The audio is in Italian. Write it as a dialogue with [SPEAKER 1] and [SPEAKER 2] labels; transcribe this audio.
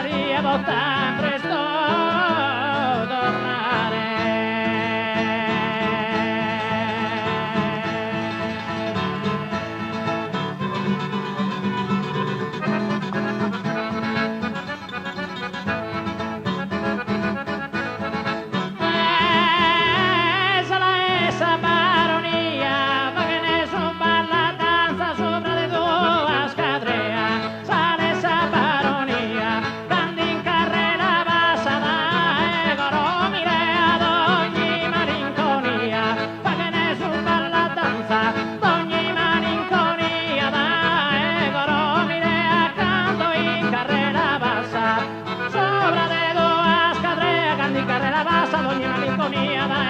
[SPEAKER 1] Maria volta presto tornare. Esa baronia, va che ne so balla danza sopra le tue scadrea. Sale esa baronia, grandi in carrera bassa da economia ad ogni malinconia. Va che ne so balla danza d'ogni malinconia da economia accanto in carrera bassa sopra le tue scadrea. Grandi in carrera bassa d'ogni malinconia da